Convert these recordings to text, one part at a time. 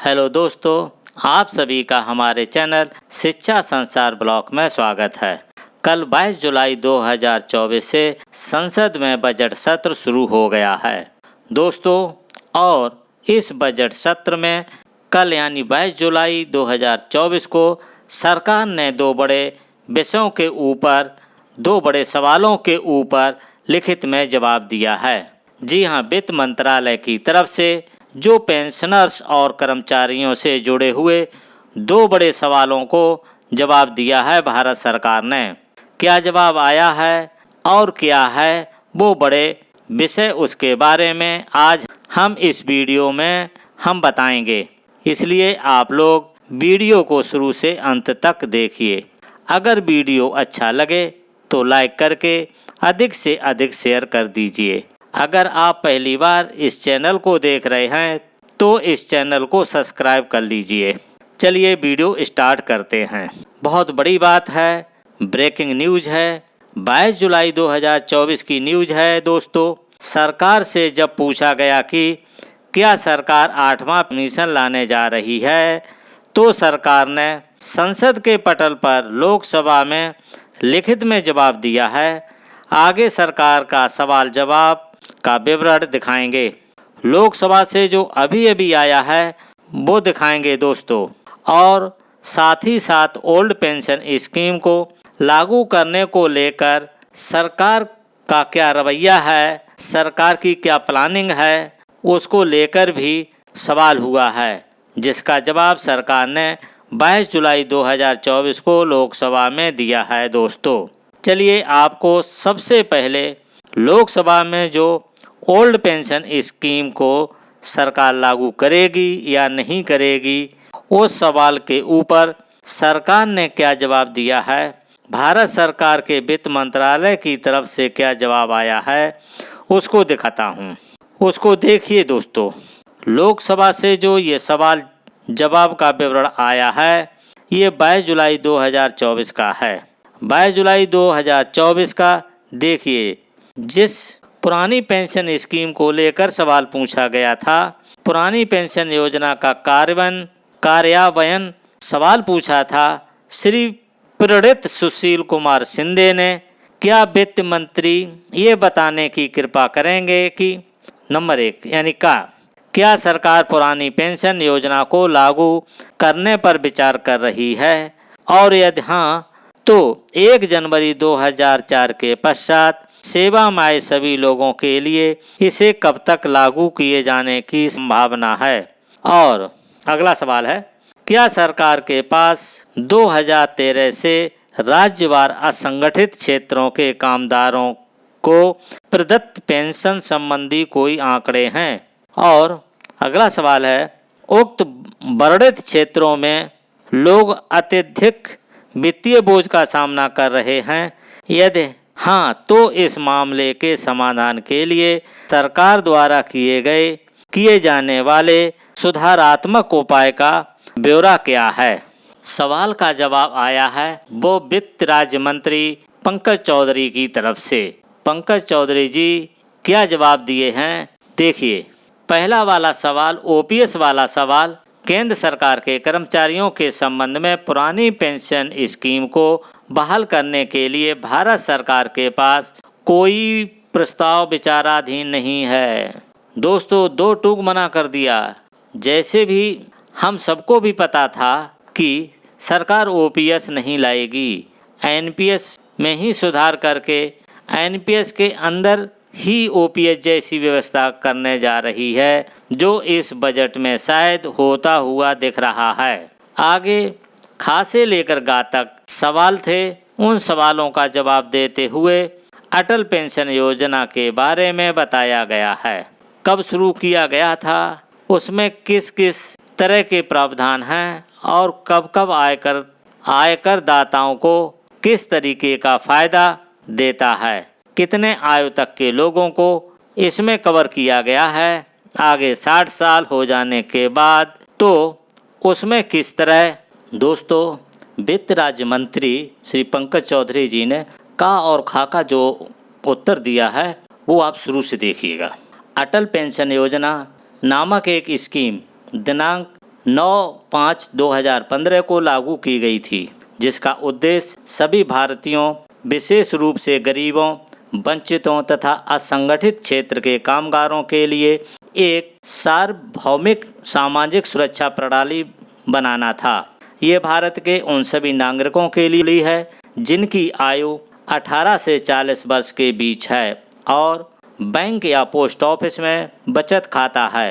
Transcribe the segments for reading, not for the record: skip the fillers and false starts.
Hello दोस्तों, आप सभी का हमारे चैनल शिक्षा संसार ब्लॉग में स्वागत है। कल 22 जुलाई 2024 से संसद में बजट सत्र शुरू हो गया है दोस्तों। और इस बजट सत्र में कल यानी 22 जुलाई 2024 को सरकार ने दो बड़े विषयों के ऊपर, दो बड़े सवालों के ऊपर लिखित में जवाब दिया है। जी हाँ, वित्त मंत्रालय की तरफ से जो पेंशनर्स और कर्मचारियों से जुड़े हुए दो बड़े सवालों को जवाब दिया है भारत सरकार ने। क्या जवाब आया है और क्या है वो बड़े विषय, उसके बारे में आज हम इस वीडियो में हम बताएंगे। इसलिए आप लोग वीडियो को शुरू से अंत तक देखिए। अगर वीडियो अच्छा लगे तो लाइक करके अधिक से अधिक शेयर कर दीजिए। अगर आप पहली बार इस चैनल को देख रहे हैं तो इस चैनल को सब्सक्राइब कर लीजिए। चलिए वीडियो स्टार्ट करते हैं। बहुत बड़ी बात है, ब्रेकिंग न्यूज़ है, 22 जुलाई 2024 की न्यूज़ है दोस्तों। सरकार से जब पूछा गया कि क्या सरकार 8वां मिशन लाने जा रही है, तो सरकार ने संसद के पटल पर लोकसभा में लिखित में जवाब दिया है। आगे सरकार का सवाल जवाब का विवरण दिखाएंगे। लोकसभा से जो अभी आया है वो दिखाएंगे दोस्तों। और साथ ही साथ ओल्ड पेंशन स्कीम को लागू करने को लेकर सरकार का क्या रवैया है, सरकार की क्या प्लानिंग है, उसको लेकर भी सवाल हुआ है, जिसका जवाब सरकार ने 22 जुलाई 2024 को लोकसभा में दिया है दोस्तों। चलिए आपको सबसे पहले लोकसभा में जो ओल्ड पेंशन स्कीम को सरकार लागू करेगी या नहीं करेगी, उस सवाल के ऊपर सरकार ने क्या जवाब दिया है, भारत सरकार के वित्त मंत्रालय की तरफ से क्या जवाब आया है, उसको दिखाता हूँ। उसको देखिए दोस्तों। लोकसभा से जो ये सवाल जवाब का विवरण आया है, ये 22 जुलाई 2024 का है। 22 जुलाई 2024 का देखिए। जिस पुरानी पेंशन स्कीम को लेकर सवाल पूछा गया था, पुरानी पेंशन योजना का कार्यान्वयन सवाल पूछा था श्री प्रणीत सुशील कुमार शिंदे ने। क्या वित्त मंत्री ये बताने की कृपा करेंगे कि नंबर 1 यानी क्या सरकार पुरानी पेंशन योजना को लागू करने पर विचार कर रही है, और यदि हाँ तो 1 जनवरी 2004 के पश्चात सेवा में आए सभी लोगों के लिए इसे कब तक लागू किए जाने की संभावना है। और अगला सवाल है, क्या सरकार के पास 2013 से राज्यवार असंगठित क्षेत्रों के कामदारों को प्रदत्त पेंशन संबंधी कोई आंकड़े हैं। और अगला सवाल है, उक्त वर्णित क्षेत्रों में लोग अत्यधिक वित्तीय बोझ का सामना कर रहे हैं, यदि हाँ तो इस मामले के समाधान के लिए सरकार द्वारा किए जाने वाले सुधारात्मक उपाय का ब्यौरा क्या है। सवाल का जवाब आया है वो वित्त राज्य मंत्री पंकज चौधरी की तरफ से। पंकज चौधरी जी क्या जवाब दिए हैं देखिए। पहला वाला सवाल, ओपीएस वाला सवाल, केंद्र सरकार के कर्मचारियों के संबंध में पुरानी पेंशन स्कीम को बहाल करने के लिए भारत सरकार के पास कोई प्रस्ताव विचाराधीन नहीं है। दोस्तों, दो टूक मना कर दिया। जैसे भी हम सबको भी पता था कि सरकार ओपीएस नहीं लाएगी, एनपीएस में ही सुधार करके एनपीएस के अंदर ही ओपीएस जैसी व्यवस्था करने जा रही है, जो इस बजट में शायद होता हुआ दिख रहा है। आगे खासे लेकर गा तक सवाल थे। उन सवालों का जवाब देते हुए अटल पेंशन योजना के बारे में बताया गया है। कब शुरू किया गया था, उसमें किस किस तरह के प्रावधान हैं, और कब कब आयकर दाताओं को किस तरीके का फ़ायदा देता है, कितने आयु तक के लोगों को इसमें कवर किया गया है। आगे 60 साल हो जाने के बाद तो उसमें किस तरह। दोस्तों, वित्त राज्य मंत्री श्री पंकज चौधरी जी ने का और खा का जो उत्तर दिया है वो आप शुरू से देखिएगा। अटल पेंशन योजना नामक एक स्कीम दिनांक 9/5/2015 को लागू की गई थी, जिसका उद्देश्य सभी भारतीयों, विशेष रूप से गरीबों, वंचितों तथा असंगठित क्षेत्र के कामगारों के लिए एक सार्वभौमिक सामाजिक सुरक्षा प्रणाली बनाना था। ये भारत के उन सभी नागरिकों के लिए है जिनकी आयु 18 से 40 वर्ष के बीच है और बैंक या पोस्ट ऑफिस में बचत खाता है।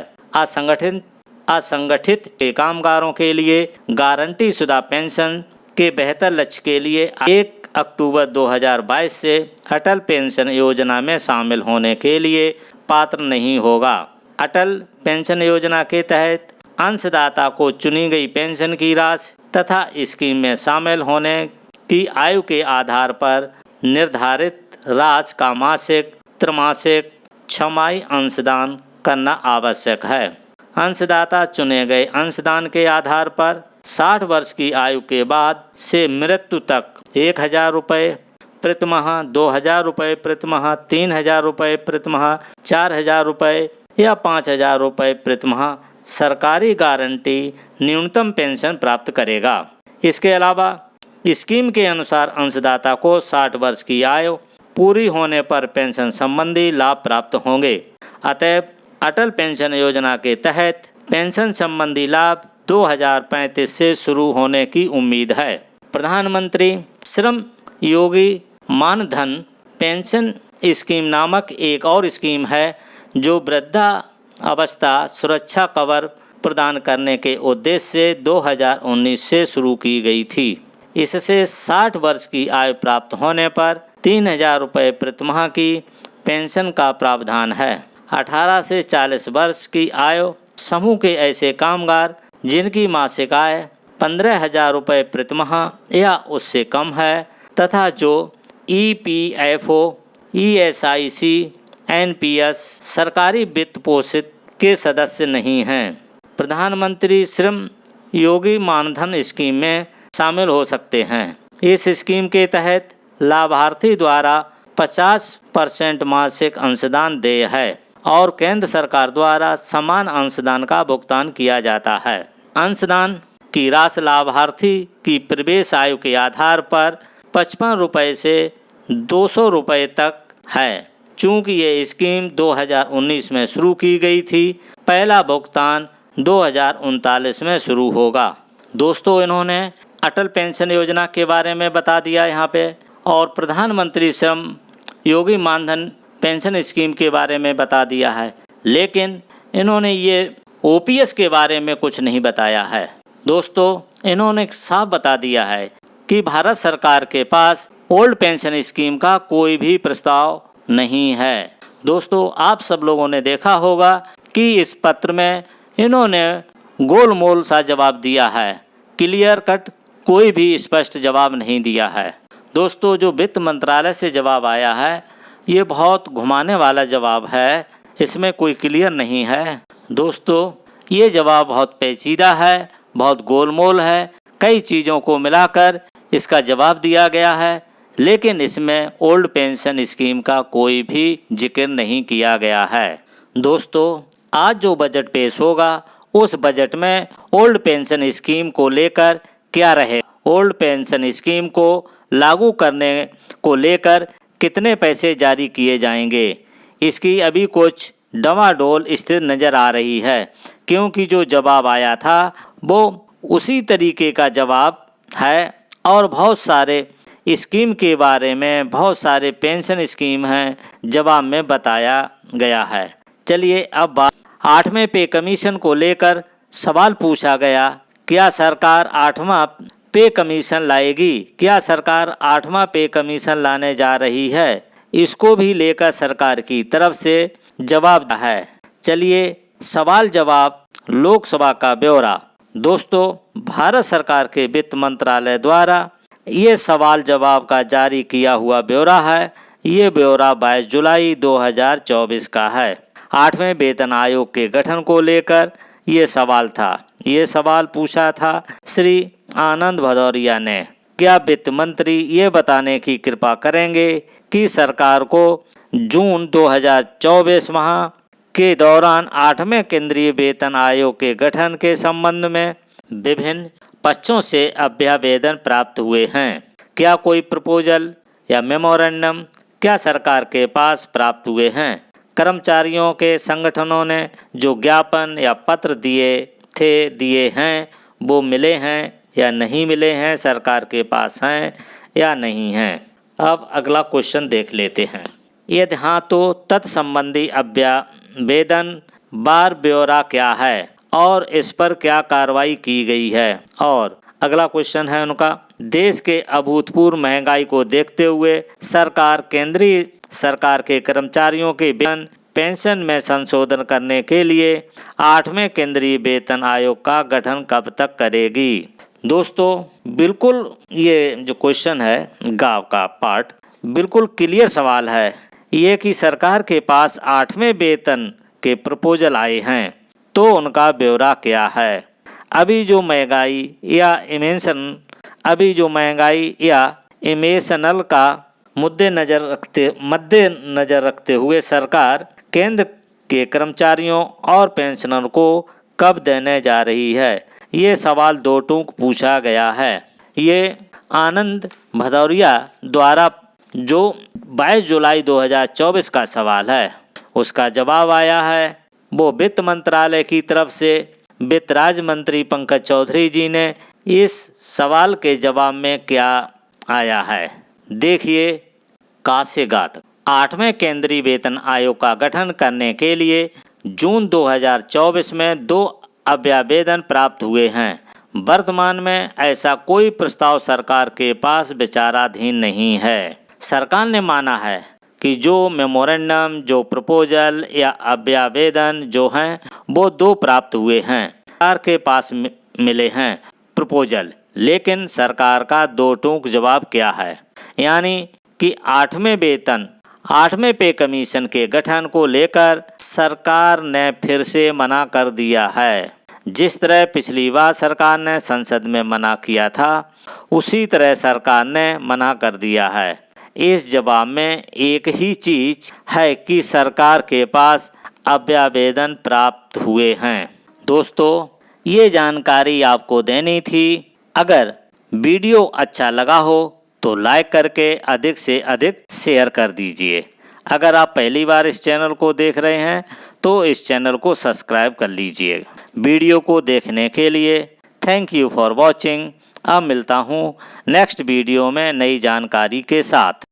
असंगठित के कामगारों के लिए गारंटी शुदा पेंशन के बेहतर लक्ष्य के लिए 1 अक्टूबर 2022 से अटल पेंशन योजना में शामिल होने के लिए पात्र नहीं होगा। अटल पेंशन योजना के तहत अंशदाता को चुनी गई पेंशन की राशि तथा स्कीम में शामिल होने की आयु के आधार पर निर्धारित राशि का मासिक, त्रैमासिक, छमाही अंशदान करना आवश्यक है। अंशदाता चुने गए अंशदान के आधार पर 60 वर्ष की आयु के बाद से मृत्यु तक 1,000 रुपये प्रतिमाह, 2,000 रुपये प्रतिमाह, 3,000 रुपये प्रतिमाह, 4,000 रुपये या 5,000 रुपये प्रतिमाह सरकारी गारंटी न्यूनतम पेंशन प्राप्त करेगा। इसके अलावा स्कीम के अनुसार अंशदाता को 60 वर्ष की आयु पूरी होने पर पेंशन संबंधी लाभ प्राप्त होंगे। अतएव अटल पेंशन योजना के तहत पेंशन संबंधी लाभ 2035 से शुरू होने की उम्मीद है। प्रधानमंत्री श्रम योगी मानधन पेंशन स्कीम नामक एक और स्कीम है जो वृद्धावस्था सुरक्षा कवर प्रदान करने के उद्देश्य से 2019 से शुरू की गई थी। इससे 60 वर्ष की आयु प्राप्त होने पर 3,000 रुपये प्रतिमाह की पेंशन का प्रावधान है। 18 से 40 वर्ष की आयु समूह के ऐसे कामगार जिनकी मासिक आय 15,000 रुपये प्रतिमाह या उससे कम है तथा जो EPFO, ESIC, NPS सरकारी वित्त पोषित के सदस्य नहीं हैं, प्रधानमंत्री श्रम योगी मानधन स्कीम में शामिल हो सकते हैं। इस स्कीम के तहत लाभार्थी द्वारा 50% मासिक अंशदान देय है और केंद्र सरकार द्वारा समान अंशदान का भुगतान किया जाता है। अंशदान की राशि लाभार्थी की प्रवेश आयु के आधार पर 55 रुपये से 200 रुपये तक है। चूँकि ये स्कीम 2019 में शुरू की गई थी, पहला भुगतान 2039 में शुरू होगा। दोस्तों, इन्होंने अटल पेंशन योजना के बारे में बता दिया यहाँ पे और प्रधानमंत्री श्रम योगी मानधन पेंशन स्कीम के बारे में बता दिया है, लेकिन इन्होंने ये OPS के बारे में कुछ नहीं बताया है। दोस्तों, इन्होंने साफ बता दिया है कि भारत सरकार के पास ओल्ड पेंशन स्कीम का कोई भी प्रस्ताव नहीं है। दोस्तों, आप सब लोगों ने देखा होगा कि इस पत्र में इन्होंने गोलमोल सा जवाब दिया है, क्लियर कट कोई भी स्पष्ट जवाब नहीं दिया है। दोस्तों, जो वित्त मंत्रालय से जवाब आया है ये बहुत घुमाने वाला जवाब है, इसमें कोई क्लियर नहीं है। दोस्तों, ये जवाब बहुत पेचीदा है, बहुत गोलमोल है, कई चीज़ों को मिलाकर इसका जवाब दिया गया है, लेकिन इसमें ओल्ड पेंशन स्कीम का कोई भी जिक्र नहीं किया गया है। दोस्तों, आज जो बजट पेश होगा उस बजट में ओल्ड पेंशन स्कीम को लेकर क्या रहे, ओल्ड पेंशन स्कीम को लागू करने को लेकर कितने पैसे जारी किए जाएंगे, इसकी अभी कुछ डमाडोल स्थिति नज़र आ रही है, क्योंकि जो जवाब आया था वो उसी तरीके का जवाब है और बहुत सारे स्कीम के बारे में, बहुत सारे पेंशन स्कीम हैं जवाब में बताया गया है। चलिए अब 8वें पे कमीशन को लेकर सवाल पूछा गया, क्या सरकार 8वां पे कमीशन लाएगी, क्या सरकार 8वां पे कमीशन लाने जा रही है, इसको भी लेकर सरकार की तरफ से जवाब है। चलिए सवाल जवाब लोकसभा का ब्यौरा। दोस्तों, भारत सरकार के वित्त मंत्रालय द्वारा ये सवाल जवाब का जारी किया हुआ ब्यौरा है। ये ब्यौरा 22 जुलाई 2024 का है। 8वें वेतन आयोग के गठन को लेकर ये सवाल था। ये सवाल पूछा था श्री आनंद भदौरिया ने। क्या वित्त मंत्री ये बताने की कृपा करेंगे कि सरकार को जून 2024 माह के दौरान 8वें केंद्रीय वेतन आयोग के गठन के संबंध में विभिन्न पक्षों से अभ्यावेदन प्राप्त हुए हैं। क्या कोई प्रपोजल या मेमोरेंडम क्या सरकार के पास प्राप्त हुए हैं? कर्मचारियों के संगठनों ने जो ज्ञापन या पत्र दिए हैं वो मिले हैं या नहीं मिले हैं, सरकार के पास हैं या नहीं हैं? अब अगला क्वेश्चन देख लेते हैं। यदि हाँ तो तत्संबंधी अभ्यावेदन बार ब्यौरा क्या है और इस पर क्या कार्रवाई की गई है? और अगला क्वेश्चन है उनका, देश के अभूतपूर्व महंगाई को देखते हुए सरकार केंद्रीय सरकार के कर्मचारियों के वेतन पेंशन में संशोधन करने के लिए 8वें केंद्रीय वेतन आयोग का गठन कब तक करेगी? दोस्तों बिल्कुल ये जो क्वेश्चन है गाँव का पार्ट बिल्कुल क्लियर सवाल है। ये कि सरकार के पास 8वें वेतन के प्रपोजल आए हैं तो उनका ब्यौरा क्या है? अभी जो महंगाई या इमेशनल का मद्देनजर रखते हुए सरकार केंद्र के कर्मचारियों और पेंशनर को कब देने जा रही है? ये सवाल दो टूक पूछा गया है। ये आनंद भदौरिया द्वारा जो 22 जुलाई 2024 का सवाल है उसका जवाब आया है। वो वित्त मंत्रालय की तरफ से वित्त राज्य मंत्री पंकज चौधरी जी ने इस सवाल के जवाब में क्या आया है देखिए। काशेगात 8वें केंद्रीय वेतन आयोग का गठन करने के लिए जून 2024 में 2 अभ्यावेदन प्राप्त हुए हैं। वर्तमान में ऐसा कोई प्रस्ताव सरकार के पास विचाराधीन नहीं है। सरकार ने माना है कि जो मेमोरेंडम, जो प्रपोजल या अभ्यावेदन जो हैं वो 2 प्राप्त हुए हैं। सरकार के पास मिले हैं प्रपोजल, लेकिन सरकार का 2 टूक जवाब क्या है? यानी कि 8वें पे कमीशन के गठन को लेकर सरकार ने फिर से मना कर दिया है। जिस तरह पिछली बार सरकार ने संसद में मना किया था उसी तरह सरकार ने मना कर दिया है। इस जवाब में एक ही चीज है कि सरकार के पास अभ्यावेदन प्राप्त हुए हैं। दोस्तों ये जानकारी आपको देनी थी। अगर वीडियो अच्छा लगा हो तो लाइक करके अधिक से अधिक शेयर कर दीजिए। अगर आप पहली बार इस चैनल को देख रहे हैं तो इस चैनल को सब्सक्राइब कर लीजिए। वीडियो को देखने के लिए थैंक यू फॉर वॉचिंग। अब मिलता हूँ नेक्स्ट वीडियो में नई जानकारी के साथ।